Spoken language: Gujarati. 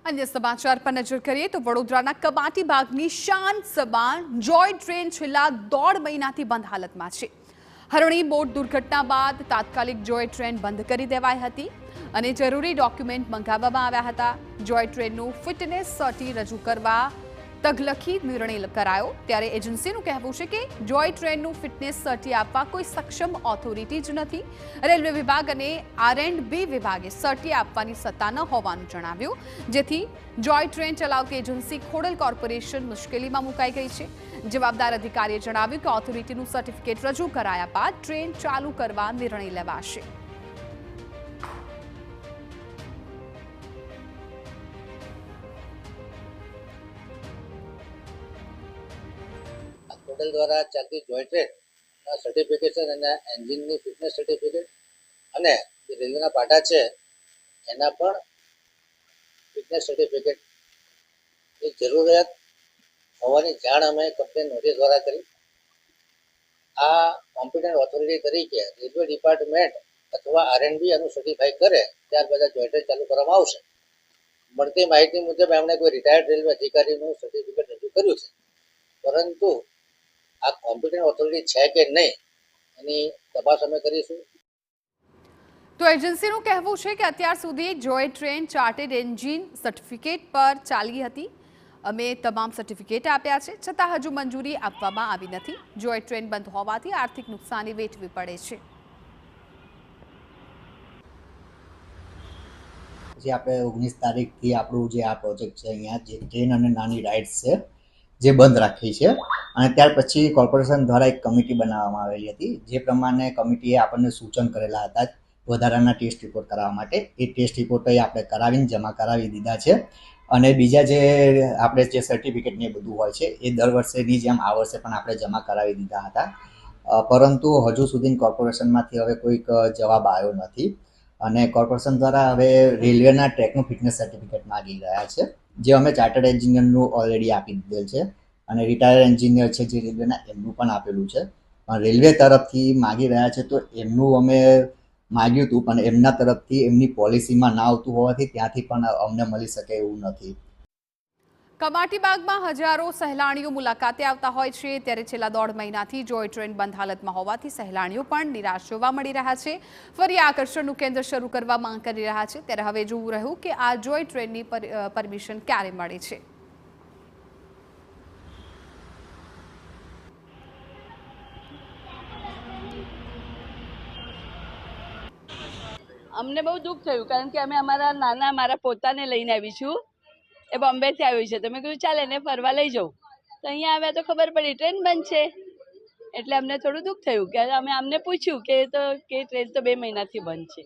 अन्य समाचार पर नजर करिए तो वडोदराना कमाटी बागनी शान सबान જોય ટ્રેન છેલ્લા 1.5 મહિનાથી બંધ હાલતમાં છે। હરણી બોટ દુર્ઘટના બાદ તાત્કાલિક જોય ટ્રેન બંધ કરી દેવાઈ હતી અને જરૂરી ડોક્યુમેન્ટ મંગાવવામાં આવ્યા હતા। જોય ટ્રેનનું ફિટનેસ સર્ટી રજૂ કરવા તગલખી નિર્ણય કરાયો ત્યારે એજન્સીનું કહેવું છે કે જોય ટ્રેનનું ફિટનેસ સર્ટી આપવા કોઈ સક્ષમ ઓથોરિટી જ નથી। રેલવે વિભાગ અને R&B વિભાગે સર્ટી આપવાની સત્તા ન હોવાનું જણાવ્યું, જેથી જોય ટ્રેન ચલાવતી એજન્સી ખોડલ કોર્પોરેશન મુશ્કેલીમાં મુકાઈ ગઈ છે। જવાબદાર અધિકારીએ જણાવ્યું કે ઓથોરિટીનું સર્ટિફિકેટ રજૂ કરાયા બાદ ટ્રેન ચાલુ કરવા નિર્ણય લેવાશે। હોટલ દ્વારા ચાલતી જોય ટ્રેન સર્ટિફિકેશન અને એન્જિનની ફિટનેસ સર્ટિફિકેટ અને જે રેલવેના પાટા છે એના પણ ફિટનેસ સર્ટિફિકેટની જરૂરિયાત હોવાની જાણ અમે કમ્પ્લેન નોટિસ દ્વારા કરી। આ કોમ્પિટન્ટ ઓથોરિટી તરીકે રેલવે ડિપાર્ટમેન્ટ અથવા R&B આનું સર્ટિફાઈ કરે ત્યારબાદ જોય ટ્રેન ચાલુ કરવામાં આવશે। મળતી માહિતી મુજબ એમણે કોઈ રિટાયર્ડ રેલવે અધિકારીનું સર્ટિફિકેટ રજૂ કર્યું છે, પરંતુ આ કોમ્પિટન્ટ ઓથોરિટી છે કે નહીં એની તપાસ અમે કરીશું। તો એજન્સીનું કહેવું છે કે અત્યાર સુધી જોય ટ્રેન ચાર્ટર્ડ એન્જિન સર્ટિફિકેટ પર ચાલી હતી। અમે તમામ સર્ટિફિકેટ આપ્યા છે, છતાં હજુ મંજૂરી આપવામાં આવી નથી। જોય ટ્રેન બંધ હોવાથી આર્થિક નુકસાની વેઠવી પડે છે। જે આપણે 19 તારીખથી આપણું જે આ પ્રોજેક્ટ છે અહીંયા જે ટ્રેન અને નાની રાઇડ્સ છે જે બંધ રાખી છે અને ત્યાર પછી કોર્પોરેશન દ્વારા એક કમિટી બનાવવામાં આવેલી હતી, જે પ્રમાણે કમિટીએ આપણને સૂચન કરેલા હતા વધારાના ટેસ્ટ રિપોર્ટ કરાવવા માટે। એ ટેસ્ટ રિપોર્ટ આપણે કરાવીને જમા કરાવી દીધા છે અને બીજા જે આપણે જે સર્ટિફિકેટ ને બધું હોય છે એ દર વર્ષેની જેમ આ વર્ષે પણ આપણે જમા કરાવી દીધા હતા, પરંતુ હજુ સુધી કોર્પોરેશનમાંથી હવે કોઈક જવાબ આવ્યો નથી અને કોર્પોરેશન દ્વારા હવે રેલવેના ટ્રેકનું ફિટનેસ સર્ટિફિકેટ માગી રહ્યા છે, જે અમે ચાર્ટર્ડ એન્જિનિયરનું ઓલરેડી આપી દીધેલ છે અને રિટાયર્ડ એન્જિનિયર છે જે રેલવેના એમનું પણ આપેલું છે। પણ રેલવે તરફથી માગી રહ્યા છે તો એમનું અમે માગ્યું હતું, પણ એમના તરફથી એમની પોલિસીમાં ના આવતું હોવાથી ત્યાંથી પણ અમને મળી શકે એવું નથી। કમાટી બાગમાં હજારો સહેલાણીઓ મુલાકાતે આવતા હોય છે, ત્યારે છેલ્લા 1.5 મહિનાથી જોય ટ્રેન બંધ હાલતમાં હોવાથી સહેલાણીઓ પણ નિરાશ જોવા મળી રહ્યા છે। ફરી આકર્ષણનું કેન્દ્ર શરૂ કરવા માંગ કરી રહ્યા છે, ત્યારે હવે જોવું રહ્યું કે આ જોય ટ્રેનની પરમિશન ક્યારે મળે છે। અમને બહુ દુઃખ થયું, કારણ કે અમે મારા પોતાને લઈને આવી છું, એ બોમ્બેથી આવ્યું છે, તો મેં કીધું ચાલ એને ફરવા લઈ જાઉં, તો અહીંયા આવ્યા તો ખબર પડી ટ્રેન બંધ છે, એટલે અમને થોડું દુઃખ થયું કે અમે અમને પૂછ્યું કે ટ્રેન તો 2 મહિનાથી બંધ છે।